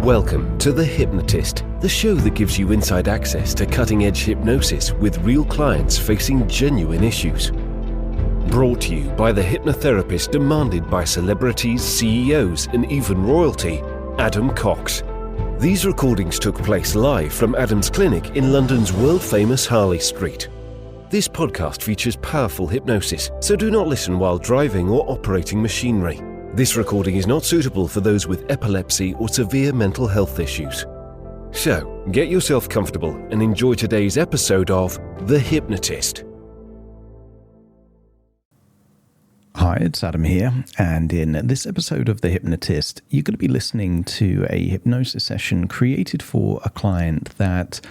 Welcome to The Hypnotist, the show that gives you inside access to cutting-edge hypnosis with real clients facing genuine issues. Brought to you by the hypnotherapist demanded by celebrities, CEOs, and even royalty, Adam Cox. These recordings took place live from Adam's clinic in London's world-famous Harley Street. This podcast features powerful hypnosis, so do not listen while driving or operating machinery. This recording is not suitable for those with epilepsy or severe mental health issues. So, get yourself comfortable and enjoy today's episode of The Hypnotist. Hi, it's Adam here, and in this episode of The Hypnotist, you're going to be listening to a hypnosis session created for a client that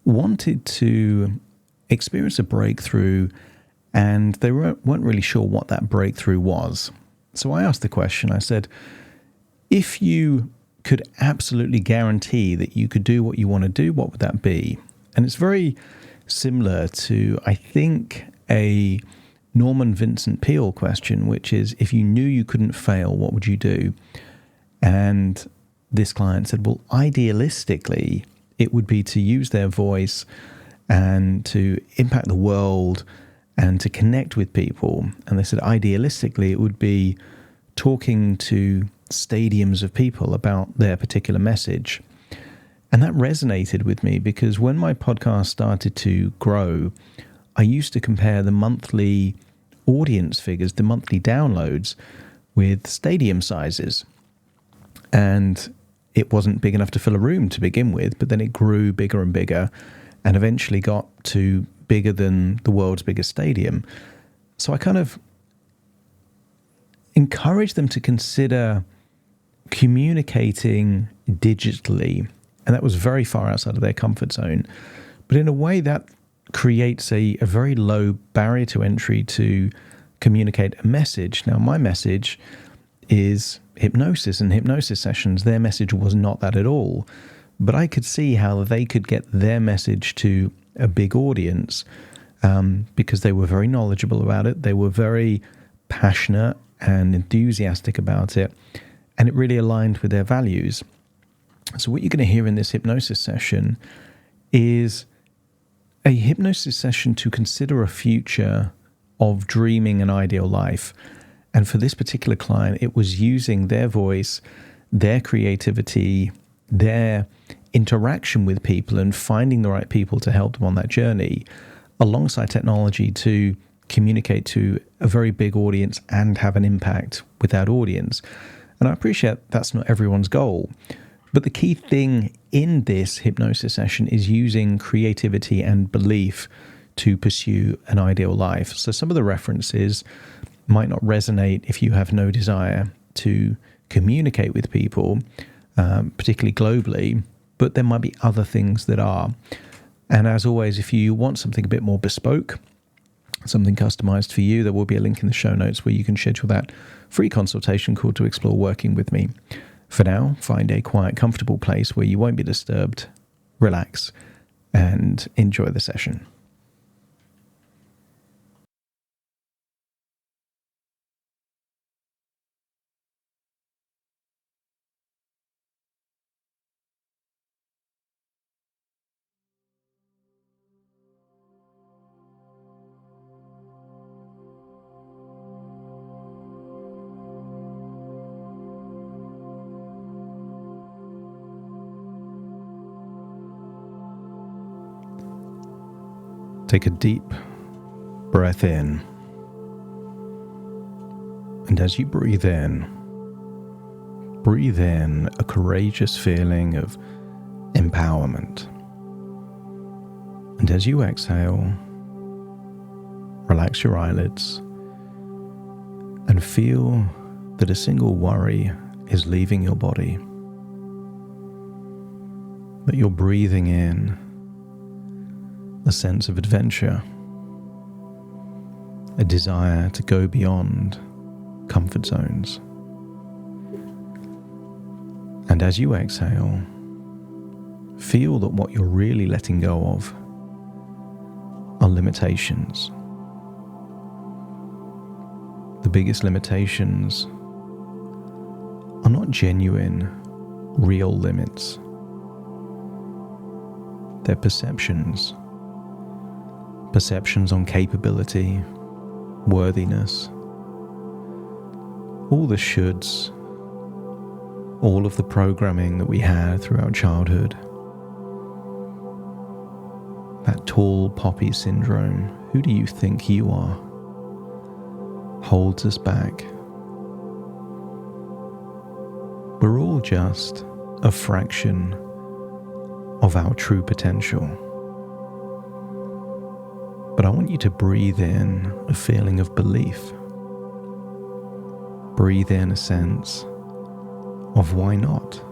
wanted to experience a breakthrough, and they weren't really sure what that breakthrough was. So I asked the question, I said, if you could absolutely guarantee that you could do what you want to do, what would that be? And it's very similar to, I think, a Norman Vincent Peale question, which is, if you knew you couldn't fail, what would you do? And this client said, well, idealistically, it would be to use their voice and to impact the world and to connect with people. And they said, idealistically, it would be talking to stadiums of people about their particular message. And that resonated with me because when my podcast started to grow, I used to compare the monthly audience figures, the monthly downloads, with stadium sizes. And it wasn't big enough to fill a room to begin with, but then it grew bigger and bigger and eventually got to bigger than the world's biggest stadium. So I kind of encourage them to consider communicating digitally. And that was very far outside of their comfort zone. But in a way that creates a very low barrier to entry to communicate a message. Now, my message is hypnosis and hypnosis sessions. Their message was not that at all. But I could see how they could get their message to a big audience because they were very knowledgeable about it. They were very passionate and enthusiastic about it, and it really aligned with their values. So what you're going to hear in this hypnosis session is a hypnosis session to consider a future of dreaming an ideal life. And for this particular client, it was using their voice, their creativity, their interaction with people and finding the right people to help them on that journey, alongside technology to communicate to a very big audience and have an impact with that audience. And I appreciate that's not everyone's goal, but the key thing in this hypnosis session is using creativity and belief to pursue an ideal life. So some of the references might not resonate if you have no desire to communicate with people, particularly globally, but there might be other things that are. And as always, if you want something a bit more bespoke, something customized for you, there will be a link in the show notes where you can schedule that free consultation call to explore working with me. For now, find a quiet, comfortable place where you won't be disturbed, relax, and enjoy the session. Take a deep breath in. And as you breathe in a courageous feeling of empowerment. And as you exhale, relax your eyelids and feel that a single worry is leaving your body. That you're breathing in a sense of adventure, a desire to go beyond comfort zones. And as you exhale, feel that what you're really letting go of are limitations. The biggest limitations are not genuine real limits. They're perceptions. Perceptions on capability, worthiness, all the shoulds, all of the programming that we had throughout childhood. That tall poppy syndrome, who do you think you are, holds us back. We're all just a fraction of our true potential. But I want you to breathe in a feeling of belief. Breathe in a sense of why not.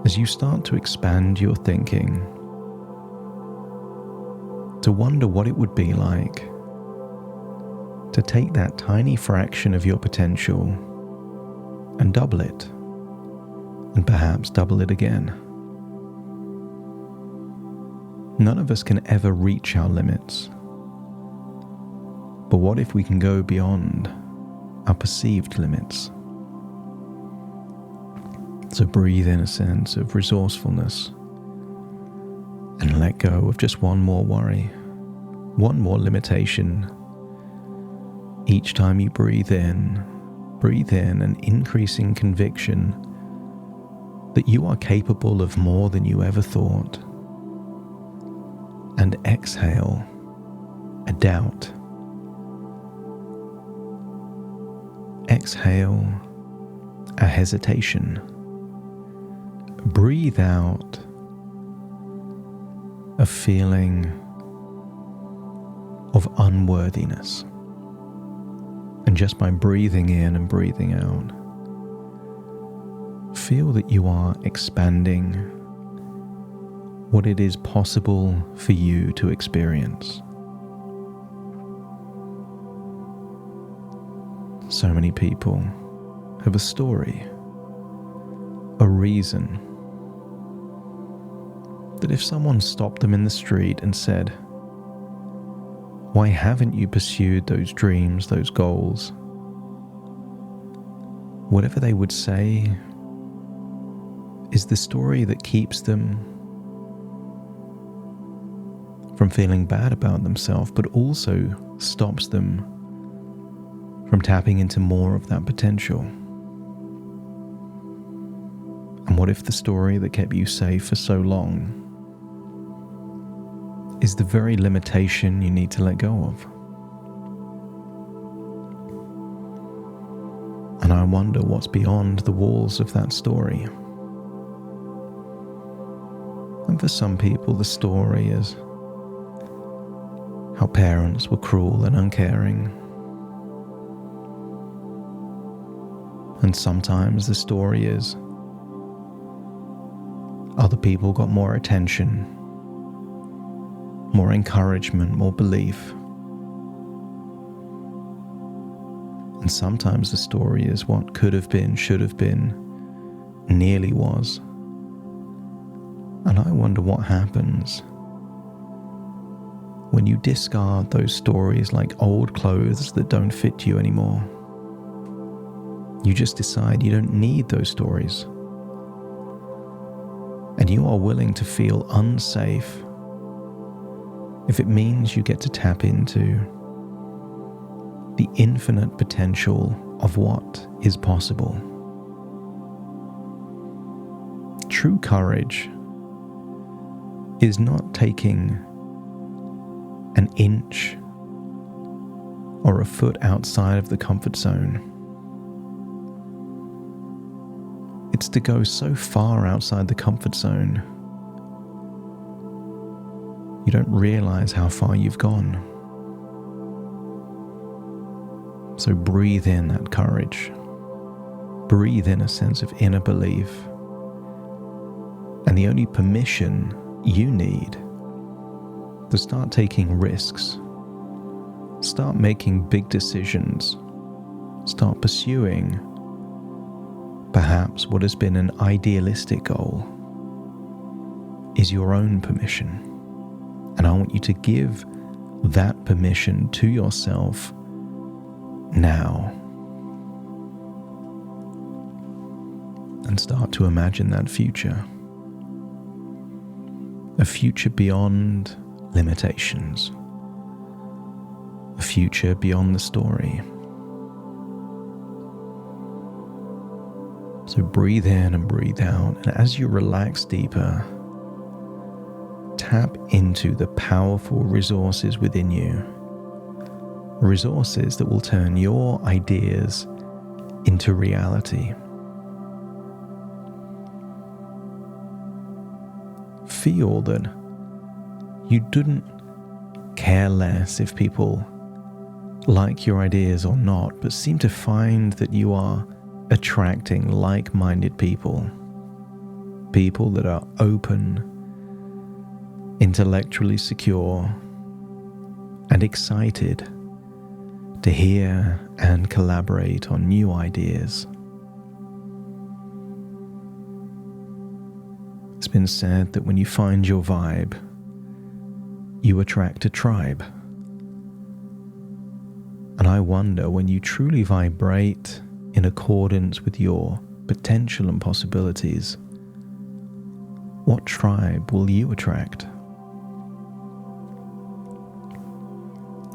As you start to expand your thinking, to wonder what it would be like to take that tiny fraction of your potential and double it, and perhaps double it again. None of us can ever reach our limits. But what if we can go beyond our perceived limits? So breathe in a sense of resourcefulness and let go of just one more worry, one more limitation. Each time you breathe in an increasing conviction that you are capable of more than you ever thought. And exhale a doubt. Exhale a hesitation. Breathe out a feeling of unworthiness. And just by breathing in and breathing out, feel that you are expanding what it is possible for you to experience. So many people have a story, a reason, that if someone stopped them in the street and said, "Why haven't you pursued those dreams, those goals?" Whatever they would say is the story that keeps them from feeling bad about themselves, but also stops them from tapping into more of that potential. And what if the story that kept you safe for so long is the very limitation you need to let go of? And I wonder what's beyond the walls of that story. And for some people, the story is how parents were cruel and uncaring. And sometimes the story is other people got more attention, more encouragement, more belief. And sometimes the story is what could have been, should have been, nearly was. And I wonder what happens when you discard those stories like old clothes that don't fit you anymore. You just decide you don't need those stories. And you are willing to feel unsafe if it means you get to tap into the infinite potential of what is possible. True courage is not taking an inch or a foot outside of the comfort zone. It's to go so far outside the comfort zone, you don't realize how far you've gone. So breathe in that courage. Breathe in a sense of inner belief. And the only permission you need to start taking risks, start making big decisions, start pursuing perhaps what has been an idealistic goal is your own permission. And I want you to give that permission to yourself now. and start to imagine that future. A future beyond limitations. A future beyond the story. So breathe in and breathe out, and as you relax deeper, tap into the powerful resources within you. Resources that will turn your ideas into reality. Feel that you didn't care less if people like your ideas or not, but seem to find that you are attracting like-minded people. People that are open, intellectually secure, and excited to hear and collaborate on new ideas. It's been said that when you find your vibe, you attract a tribe. And I wonder, when you truly vibrate in accordance with your potential and possibilities, what tribe will you attract?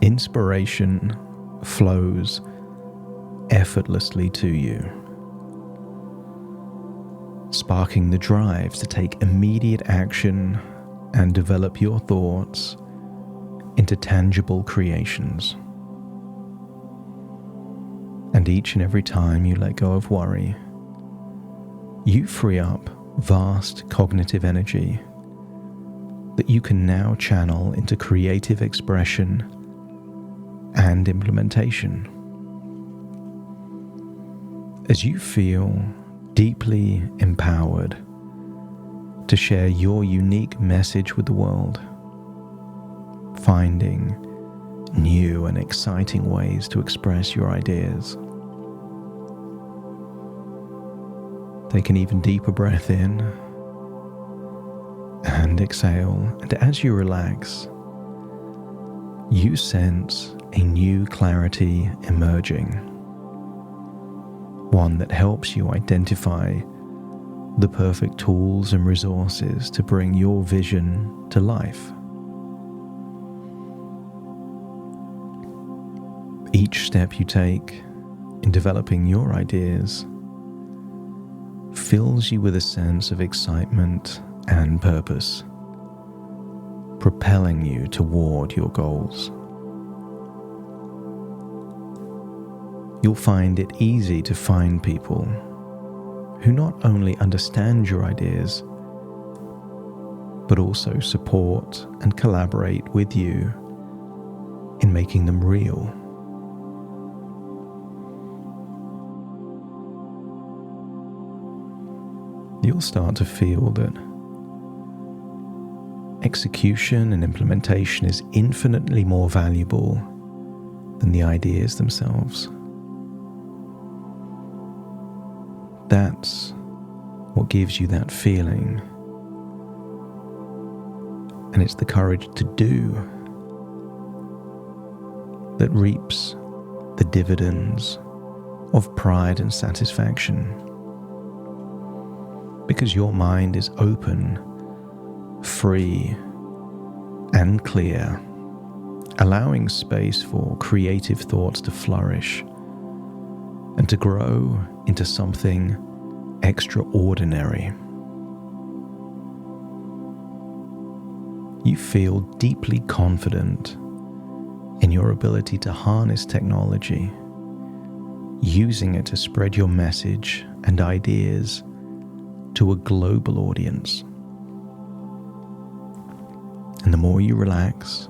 Inspiration flows effortlessly to you, sparking the drive to take immediate action and develop your thoughts into tangible creations. And each and every time you let go of worry, you free up vast cognitive energy that you can now channel into creative expression and implementation. As you feel deeply empowered to share your unique message with the world, finding new and exciting ways to express your ideas. Take an even deeper breath in and exhale, and as you relax, you sense a new clarity emerging, one that helps you identify the perfect tools and resources to bring your vision to life. Each step you take in developing your ideas fills you with a sense of excitement and purpose, propelling you toward your goals. You'll find it easy to find people who not only understand your ideas, but also support and collaborate with you in making them real. You'll start to feel that execution and implementation is infinitely more valuable than the ideas themselves. That's what gives you that feeling. And it's the courage to do that reaps the dividends of pride and satisfaction. Because your mind is open, free, and clear, allowing space for creative thoughts to flourish and to grow into something extraordinary. You feel deeply confident in your ability to harness technology, using it to spread your message and ideas to a global audience. And the more you relax,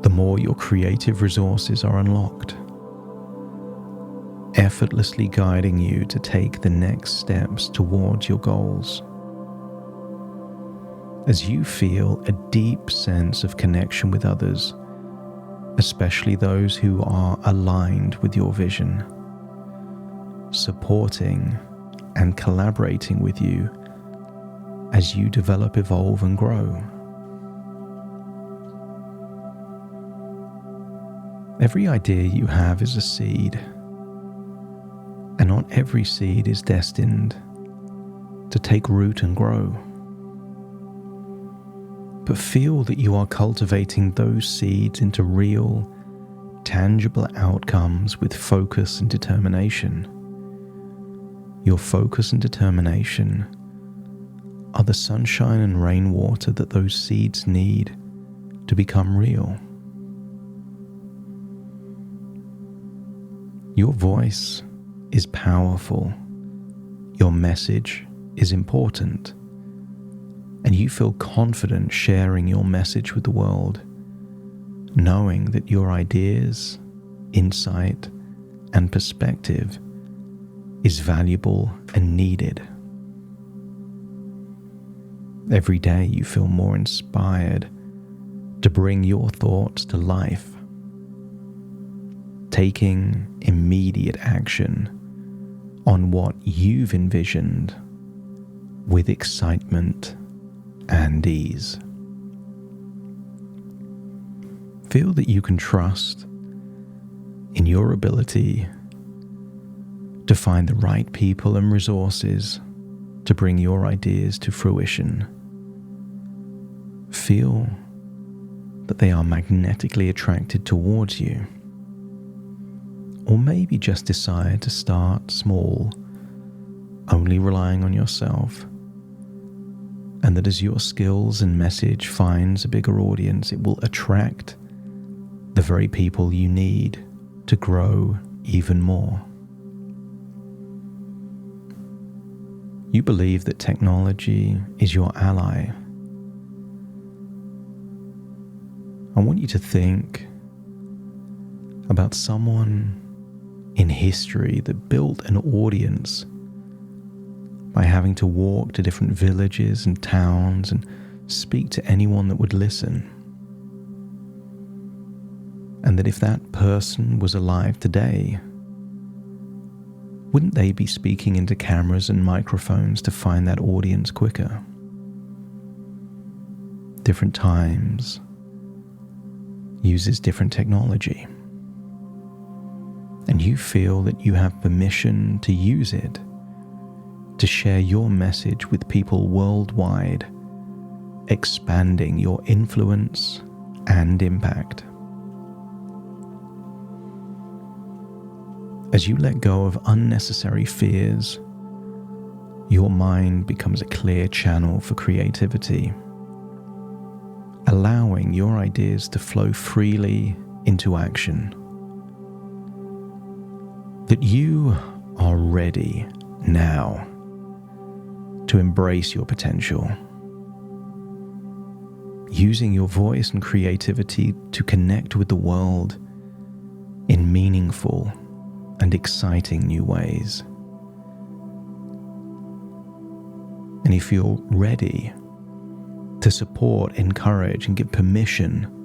the more your creative resources are unlocked, effortlessly guiding you to take the next steps towards your goals. As you feel a deep sense of connection with others, especially those who are aligned with your vision, supporting and collaborating with you as you develop, evolve, and grow. Every idea you have is a seed, and not every seed is destined to take root and grow. But feel that you are cultivating those seeds into real, tangible outcomes with focus and determination. Your focus and determination are the sunshine and rainwater that those seeds need to become real. Your voice is powerful. Your message is important. And you feel confident sharing your message with the world, knowing that your ideas, insight, and perspective is valuable and needed. Every day you feel more inspired to bring your thoughts to life, taking immediate action on what you've envisioned with excitement and ease. Feel that you can trust in your ability to find the right people and resources to bring your ideas to fruition. Feel that they are magnetically attracted towards you. Or maybe just decide to start small, only relying on yourself, and that as your skills and message finds a bigger audience, it will attract the very people you need to grow even more. You believe that technology is your ally. I want you to think about someone in history that built an audience by having to walk to different villages and towns and speak to anyone that would listen. And that if that person was alive today, wouldn't they be speaking into cameras and microphones to find that audience quicker? Different times uses different technology. And you feel that you have permission to use it to share your message with people worldwide, expanding your influence and impact. As you let go of unnecessary fears, your mind becomes a clear channel for creativity, allowing your ideas to flow freely into action. That you are ready now to embrace your potential, using your voice and creativity to connect with the world in meaningful and exciting new ways. And if you're ready to support, encourage, and give permission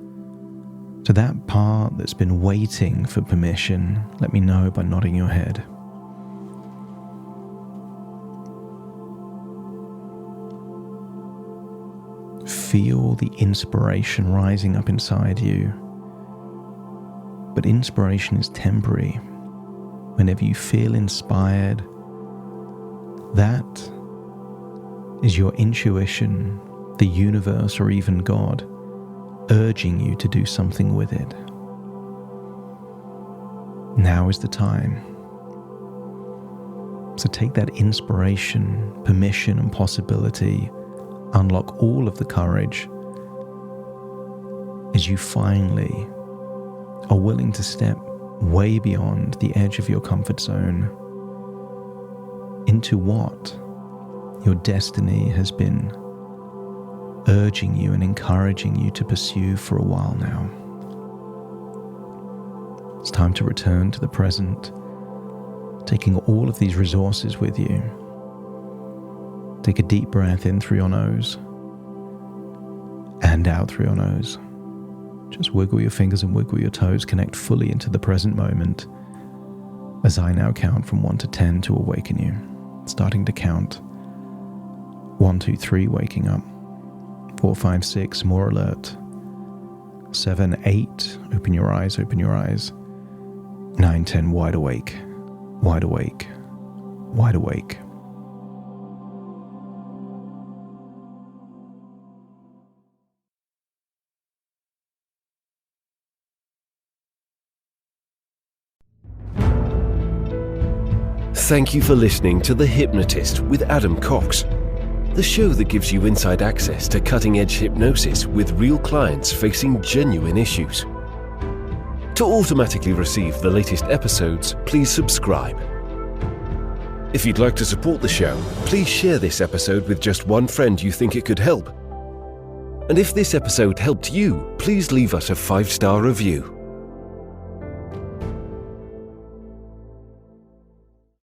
to that part that's been waiting for permission, let me know by nodding your head. Feel the inspiration rising up inside you. But inspiration is temporary. Whenever you feel inspired, that is your intuition, the universe, or even God urging you to do something with it. Now is the time. So take that inspiration, permission, and possibility, unlock all of the courage as you finally are willing to step way beyond the edge of your comfort zone into what your destiny has been urging you and encouraging you to pursue for a while now. It's time to return to the present, taking all of these resources with you. Take a deep breath in through your nose and out through your nose. Just wiggle your fingers and wiggle your toes. Connect fully into the present moment as I now count from 1 to 10 to awaken you. Starting to count. 1, 2, 3, waking up. 4, 5, 6, more alert. 7, 8, open your eyes, open your eyes. 9, 10, wide awake, wide awake. Thank you for listening to The Hypnotist with Adam Cox, the show that gives you inside access to cutting-edge hypnosis with real clients facing genuine issues. To automatically receive the latest episodes, please subscribe. If you'd like to support the show, please share this episode with just one friend you think it could help. And if this episode helped you, please leave us a 5-star review.